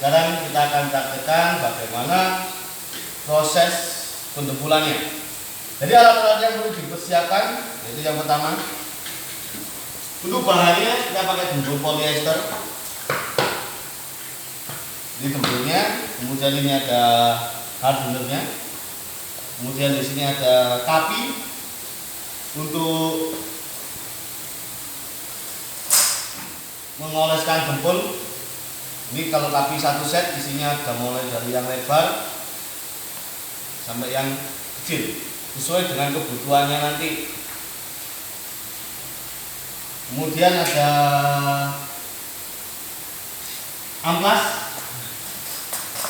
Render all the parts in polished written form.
Sekarang kita akan praktekkan bagaimana proses pendempulannya. Jadi alat-alat yang perlu dipersiapkan yaitu yang pertama, untuk bahannya kita pakai dempul polyester. Ini dempulnya, kemudian ini ada hardenernya, kemudian di sini ada kapi untuk mengoleskan dempul. Ini kalau kapi satu set isinya ada mulai dari yang lebar sampai yang kecil sesuai dengan kebutuhannya nanti. Kemudian ada amplas,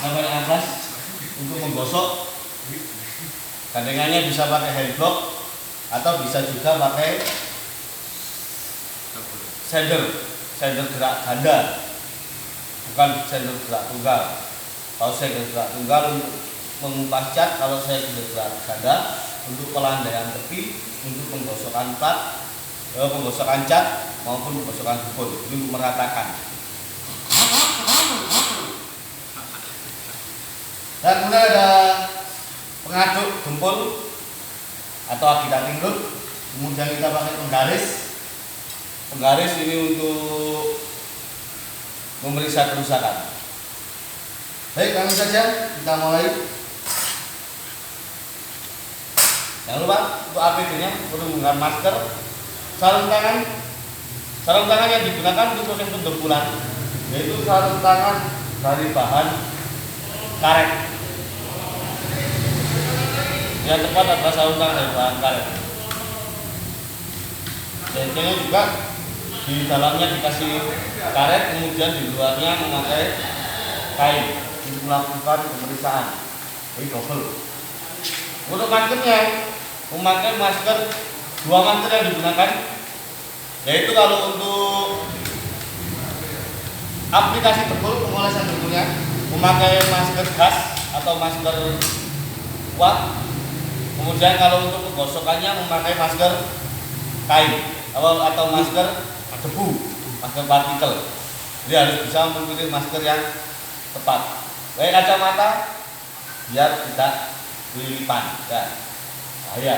namanya amplas untuk menggosok. Gandengannya bisa pakai hand block atau bisa juga pakai sander gerak ganda, bukan sander gerak tunggal. Kalau sander gerak tunggal untuk mengupas cat, kalau sander gerak ganda untuk pelandaian tepi, untuk penggosokan plat, penggosokan cat maupun penggosokan dempul, ini untuk meratakan. Dan kemudian ada pengaduk dempul atau agitating rod. Kemudian kita pakai penggaris. Penggaris ini untuk memeriksa kerusakan. Baik, langsung saja kita mulai. Jangan lupa untuk APD-nya perlu menggunakan masker, sarung tangan. Sarung tangan yang digunakan untuk proses pendempulan yaitu sarung tangan dari bahan karet. Yang tepat adalah sarung tangan dari bahan karet. Biasanya juga di dalamnya dikasih karet, kemudian di luarnya memakai kain untuk melakukan pemeriksaan. Ini double. Untuk maskernya memakai masker, dua masker yang digunakan, yaitu kalau untuk aplikasi dempul, pengolesan dempulnya memakai masker gas atau masker uap. Kemudian kalau untuk penggosokannya memakai masker kain atau masker debu, masker partikel. Jadi harus bisa memilih masker yang tepat. Pakai kacamata biar tidak kelilipan, ya bahaya.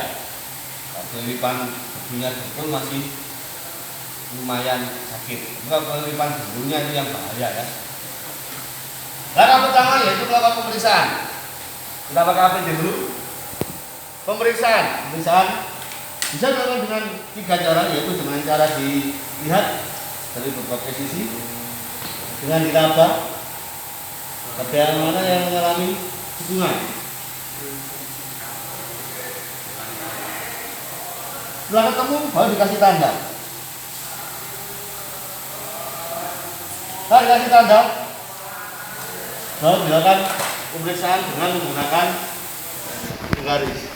Kelilipan debunya dempul masih lumayan sakit. Bukan kelilipan dempulnya itu yang bahaya ya. Langkah pertama yaitu melakukan pemeriksaan. Kita pakai APD dulu. Pemeriksaan bisa dilakukan dengan 3 cara, yaitu dengan cara dilihat dari berbagai sisi, dengan diraba bagian mana yang mengalami hubungan. Setelah ketemu baru dikasih tanda. Setelah dikasih tanda baru dilakukan pemeriksaan dengan menggunakan penggaris.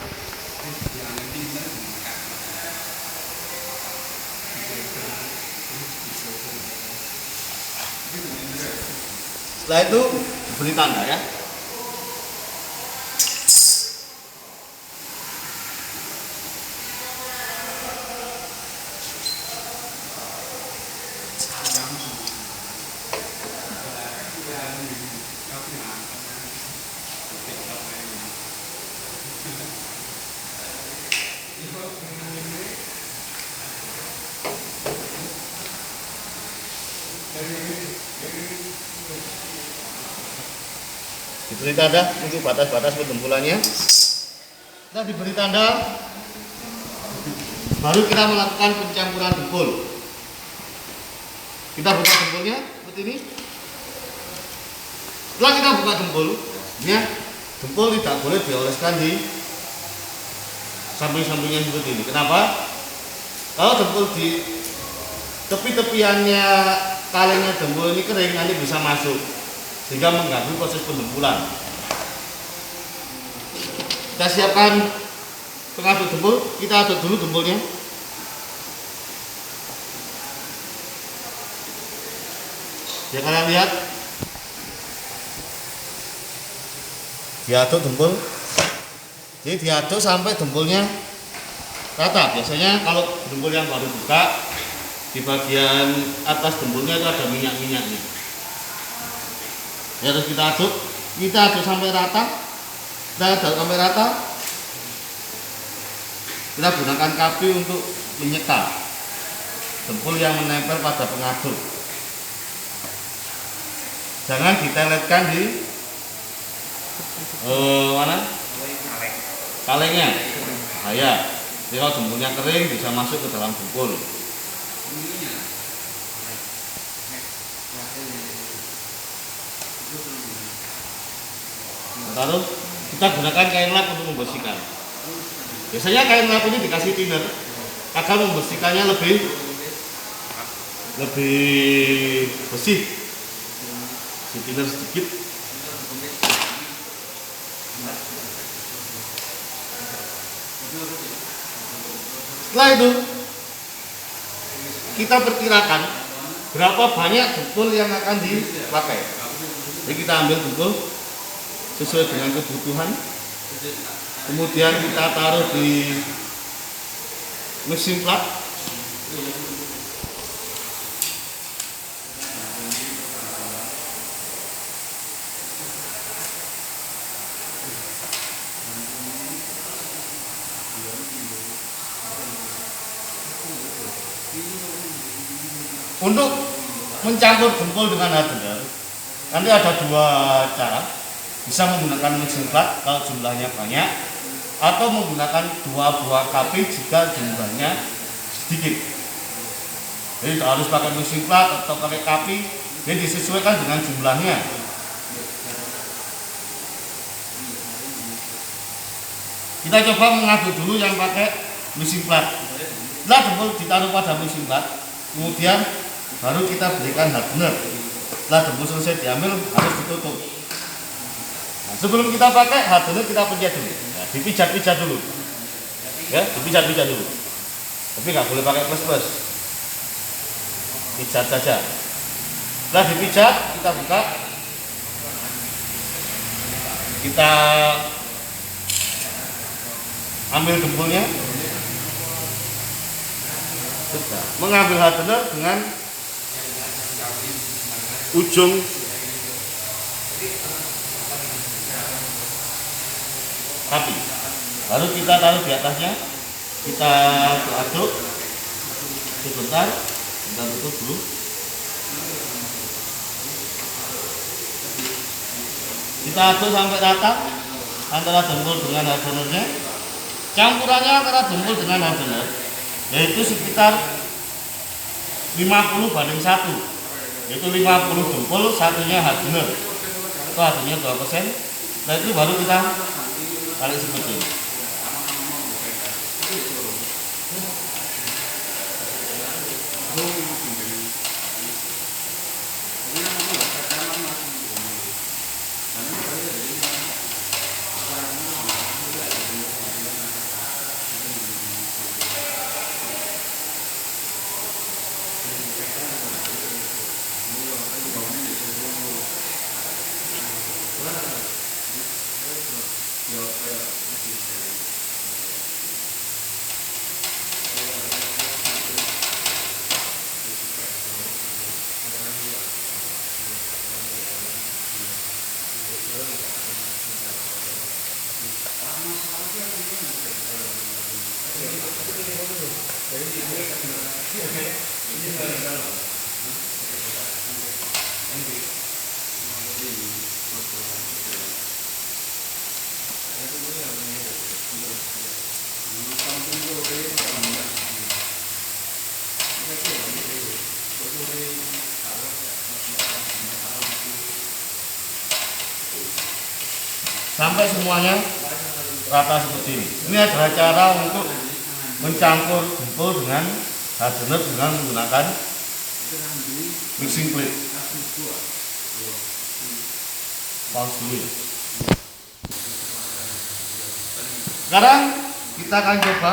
Setelah itu beri tanda ya. Diberi tanda untuk batas-batas pendempulannya. Setelah diberi tanda, baru kita melakukan pencampuran dempul. Kita buka dempulnya seperti ini. Setelah kita buka dempul, ya, dempul tidak boleh dioleskan di samping-sampingnya seperti ini. Kenapa? Kalau dempul di tepi-tepiannya kalengnya dempul ini kering, nanti bisa masuk sehingga mengganggu proses pendempulan. Kita siapkan pengaduk dempul, kita aduk dulu dempulnya. Ya, kalian lihat, diaduk dempul. Jadi diaduk sampai dempulnya rata. Biasanya kalau dempul yang baru buka, di bagian atas dempulnya itu ada minyak-minyaknya. Ya, terus kita aduk sampai rata. Kita gunakan kapi untuk menyeka dempul yang menempel pada pengaduk. Jangan diteletkan di mana? Kalengnya. Bahaya. Jadi kalau dempulnya kering bisa masuk ke dalam dempul. Lalu kita gunakan kain lap untuk membersihkan. Biasanya kain lap ini dikasih thinner agar membersihkannya lebih bersih. Kasih thinner sedikit. Setelah itu kita perkirakan berapa banyak dempul yang akan dipakai. Jadi kita ambil dempul sesuai dengan kebutuhan, kemudian kita taruh di mesin plat. Untuk mencampur dempul dengan hardener nanti ada dua cara. Bisa menggunakan mesin plat kalau jumlahnya banyak, atau menggunakan 2 buah kapi jika jumlahnya sedikit. Jadi harus pakai mesin plat atau pakai kapi, jadi disesuaikan dengan jumlahnya. Kita coba mengaduk dulu yang pakai mesin plat. Setelah dempul ditaruh pada mesin plat, kemudian baru kita berikan hardener. Setelah dempul selesai diambil, harus ditutup. Nah, sebelum kita pakai hardener kita pencet dulu, nah, dipijat-pijat dulu, ya, dipijat-pijat dulu. Tapi nggak boleh pakai plus-plus, pijat saja. Setelah dipijat kita buka, kita ambil dempulnya, mengambil hardener dengan ujung kapi, lalu kita taruh di atasnya, kita aduk sebentar, kita tutup dulu. Kita aduk sampai rata antara dempul dengan hardenernya. Campurannya antara dempul dengan hardener yaitu sekitar 50:1, yaitu 50 dempul, satunya hardener. Itu hardenernya 2%. Nah, itu baru kita tarik seperti ini. Sampai semuanya rata seperti ini. Ini adalah cara untuk mencampur dempul dengan hardener dengan menggunakan mixing plate. Pause dulu ya. Sekarang kita akan coba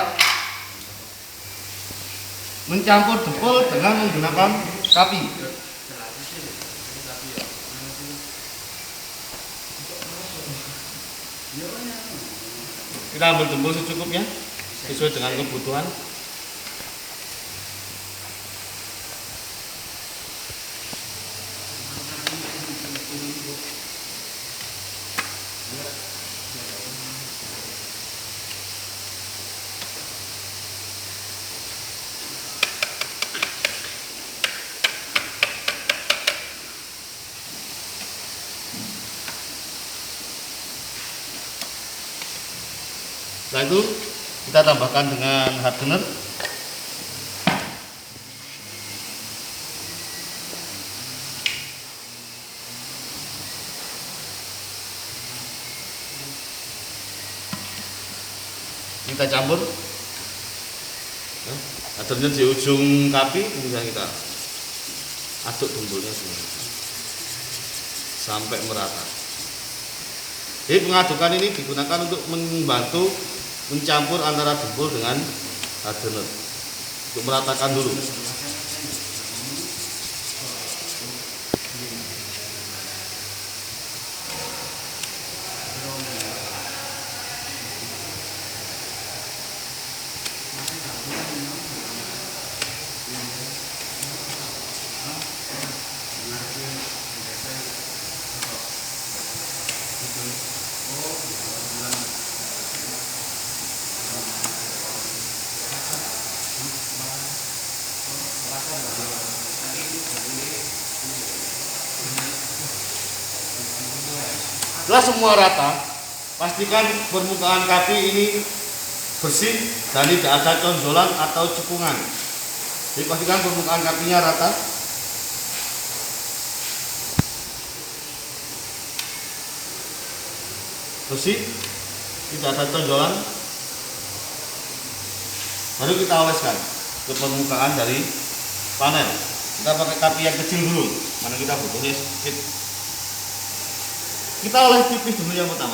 mencampur dempul dengan menggunakan kapi. Kita ambil dempul secukupnya sesuai dengan kebutuhan. Setelah itu kita tambahkan dengan hardener. Kita campur. Hardener di ujung kapi, kemudian kita aduk tumbulnya semua sampai merata. Jadi pengadukan ini digunakan untuk membantu mencampur antara jempol dengan hardener untuk meratakan dulu. Setelah semua rata, pastikan permukaan kapi ini bersih dan tidak ada conjolan atau cekungan. Jadi pastikan permukaan kapinya rata. Bersih, tidak ada conjolan. Baru kita oleskan ke permukaan dari panel. Kita pakai kapi yang kecil dulu, mana kita butuhnya sedikit. Kita oles tipis dulu yang pertama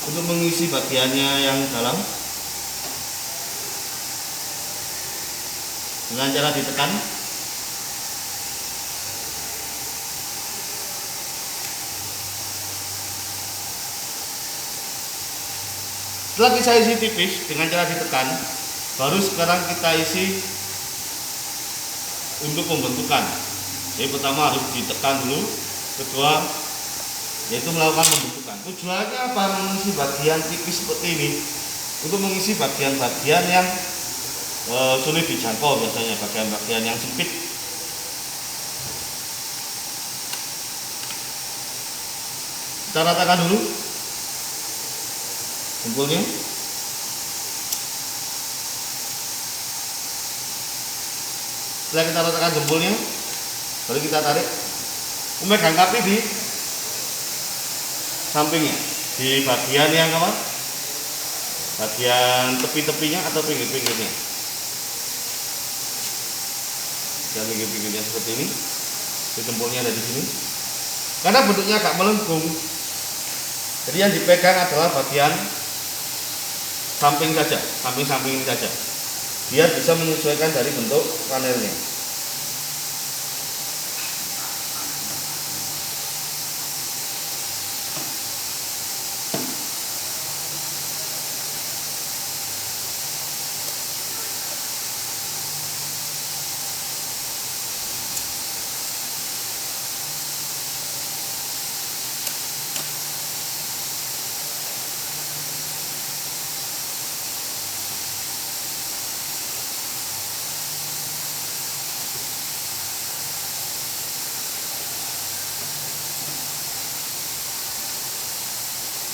untuk mengisi bagiannya yang dalam dengan cara ditekan. Setelah kita isi tipis dengan cara ditekan, baru sekarang kita isi untuk pembentukan. Jadi pertama harus ditekan dulu, kedua yaitu melakukan pembentukan. Tujuannya apa? Mengisi bagian tipis seperti ini untuk mengisi bagian-bagian yang sulit dijangkau, biasanya bagian-bagian yang sempit. Kita ratakan dulu jempolnya. Setelah kita ratakan jempolnya, baru kita tarik, memegang kapi di sampingnya, di bagian yang apa? Bagian tepi-tepinya atau pinggir-pinggirnya. Dan pinggir-pinggirnya seperti ini. Di jempolnya ada di sini. Karena bentuknya agak melengkung, jadi yang dipegang adalah bagian samping saja, samping-samping ini saja, biar bisa menyesuaikan dari bentuk panelnya.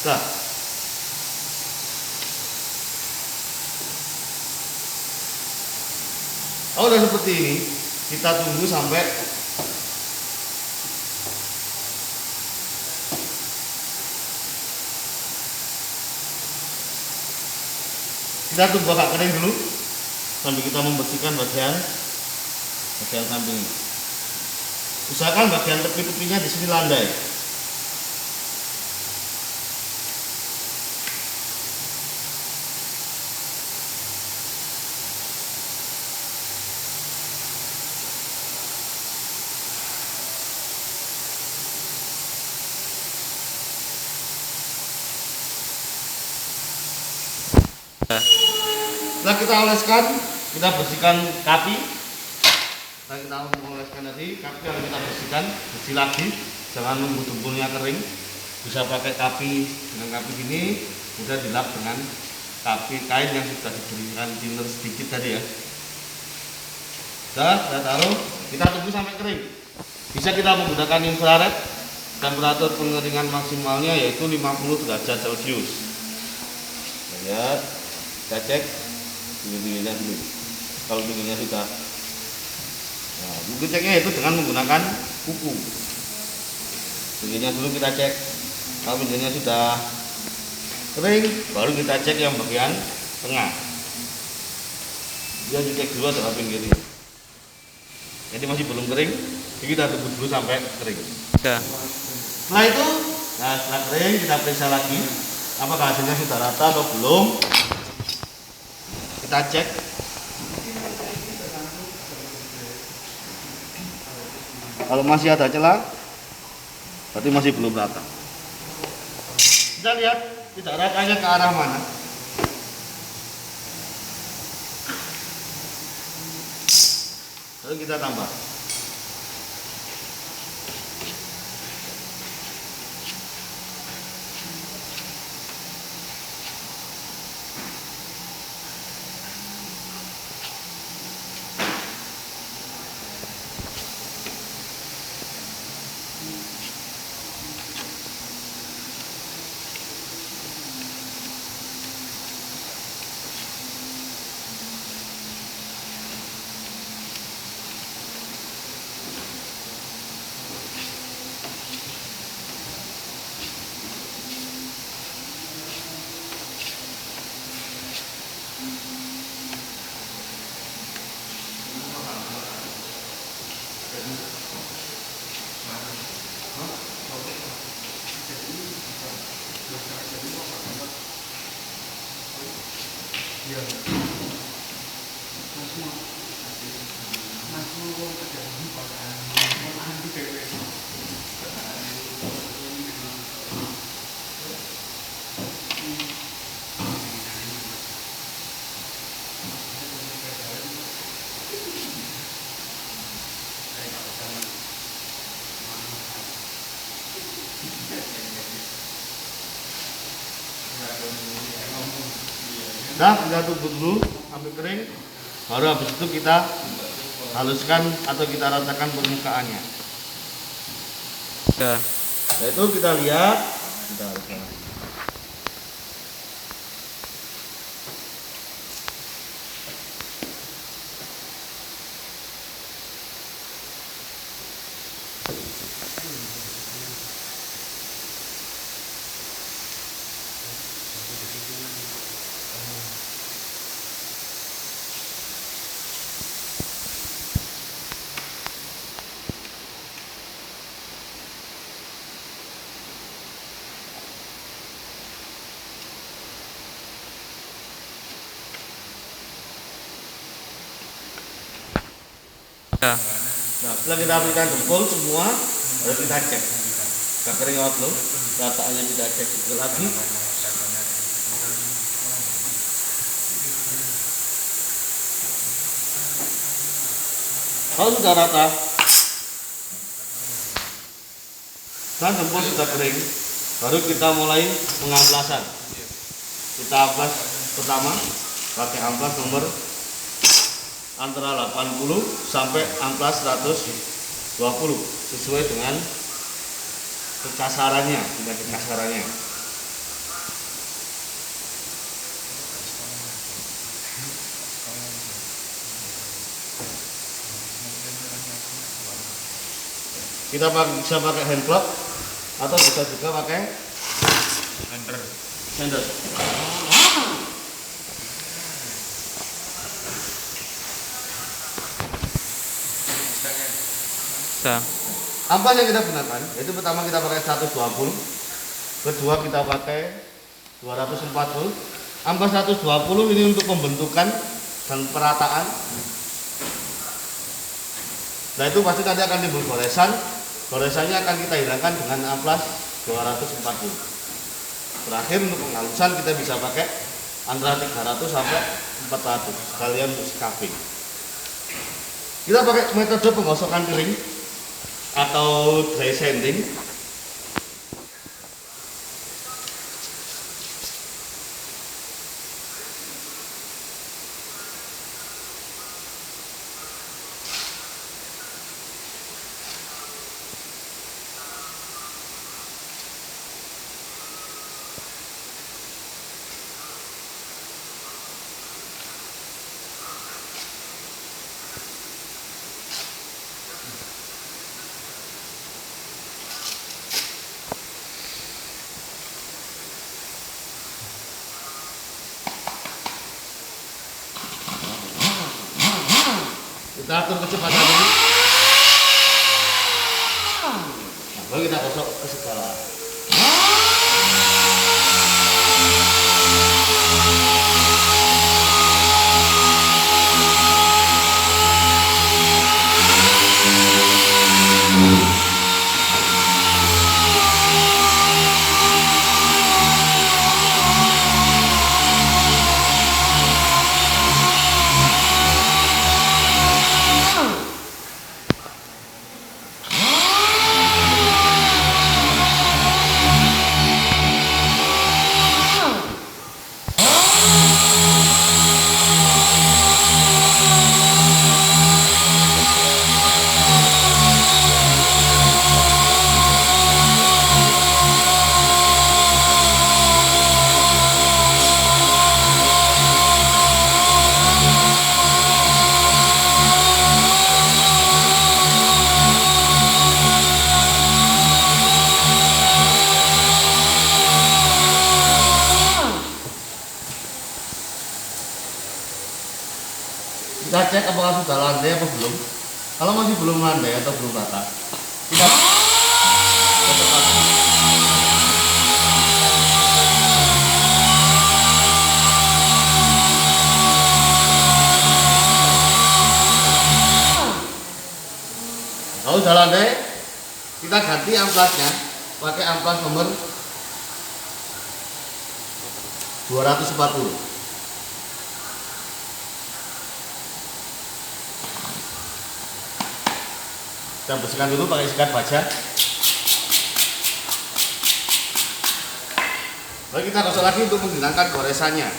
Nah, kalau udah seperti ini, kita tunggu sampai agak kering dulu, sambil kita membersihkan bagian samping. Usahakan bagian tepi-tepinya di sini landai. Setelah kita oleskan, kita bersihkan kapi. Setelah kita oleskan tadi, kapi harus kita bersihkan, bersih lagi. Jangan nunggu jempolnya kering. Bisa pakai kapi dengan kapi gini, sudah dilap dengan kapi kain yang sudah diberikan thinner sedikit tadi ya. Sudah, kita taruh, kita tunggu sampai kering. Bisa kita menggunakan infrared. Temperatur pengeringan maksimalnya yaitu 50 derajat Celcius. lihat, kita cek pinggir-pinggirnya dulu. Kalau pinggirnya sudah, nah, mungkin ceknya itu dengan menggunakan kuku. Pinggirnya dulu kita cek. Kalau pinggirnya sudah kering, baru kita cek yang bagian tengah. Dia dicek dulu adalah pinggirnya. Jadi masih belum kering, jadi kita tunggu dulu sampai kering. Ya. Setelah itu, nah setelah kering kita periksa lagi apakah hasilnya sudah rata atau belum. Kita cek. Kalau masih ada celah, berarti masih belum rata. Kita lihat tidak ratanya ke arah mana. Lalu kita tambah. Nah, kita tunggu dulu sampai kering, baru habis itu kita haluskan atau kita ratakan permukaannya. Ya. Nah, itu kita lihat, kita haluskan. Ya. Nah, setelah kita berikan jempol semua, baru kita cek. Kita kering apa belum? Rataannya kita cek itu lagi. Kalau sudah rata, dan jempol sudah kering, baru kita mulai pengamplasan. Kita amplas pertama pakai amplas nomor antara 80 sampai amplas 120 sesuai dengan kekasarannya, tingkat kekasarannya. Kita bisa pakai hand glove atau bisa juga pakai sander. Ya. Amplas yang kita gunakan, yaitu pertama kita pakai 120, kedua kita pakai 240. Amplas 120 ini untuk pembentukan dan perataan. Nah, itu pasti nanti akan timbul goresan. Goresannya akan kita hilangkan dengan amplas 240. Terakhir untuk penghalusan kita bisa pakai antara 300 sampai 400 sekalian untuk scraping. Kita pakai metode penggosokan kering atau dry sanding. Kita atur kecepatannya. Nah, baru kita gosok ke segala. Kita cek apakah sudah landai atau belum. Kalau masih belum landai atau belum rata, kita gosok lagi. Kalau sudah landai, kita ganti amplasnya pakai amplas nomor 240. Kita bersihkan dulu pakai sikat baja. Lalu kita gosok lagi untuk menghilangkan goresannya.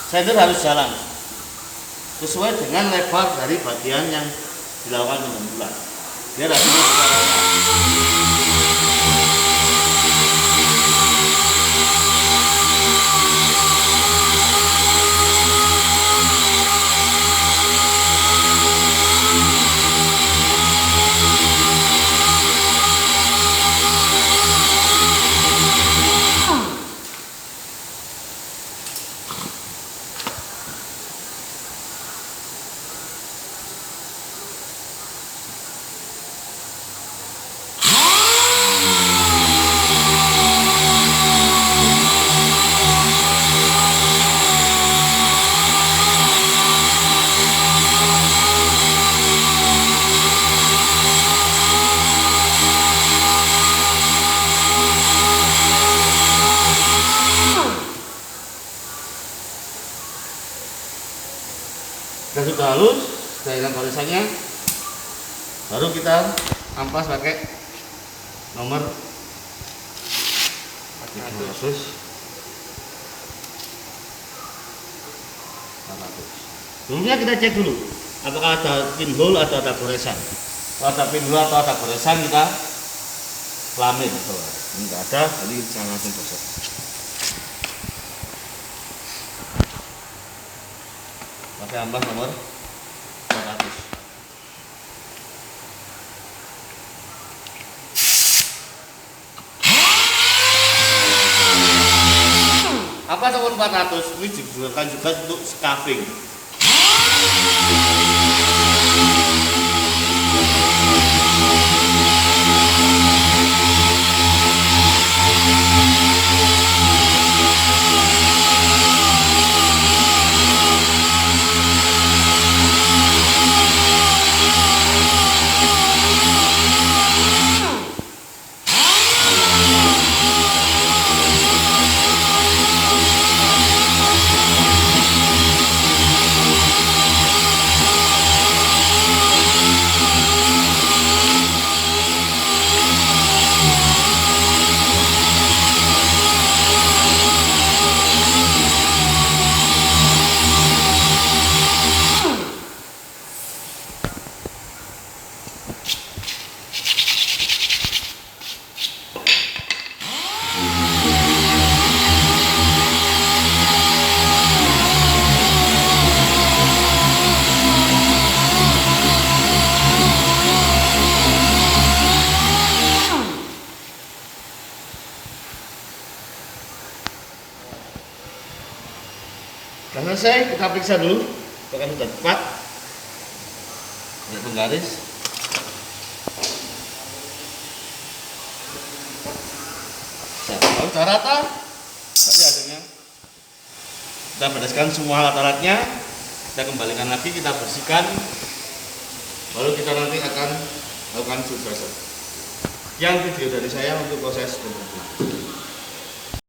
Sender harus jalan sesuai dengan lebar dari bagian yang dilakukan pengumpulan biar hasilnya secara sudah halus, sudah hilang goresannya, baru kita amplas pakai nomor 400. Sebelumnya kita cek dulu apakah ada pinhole atau ada goresan. Kalau ada pinhole atau ada goresan kita kelamin. Ini enggak ada, jadi jangan langsung gosok. Pakai amplas nomor 400. Amplas nomor 400 ini digunakan juga untuk scarfing. Sudah selesai, kita periksa dulu apakah sudah tepat. Ini penggaris. Kalau sudah rata, berarti hasilnya. Kita bereskan semua alat-alatnya, kita kembalikan lagi, kita bersihkan, baru kita nanti akan lakukan food pressure. Yang video dari saya untuk proses pembuatan.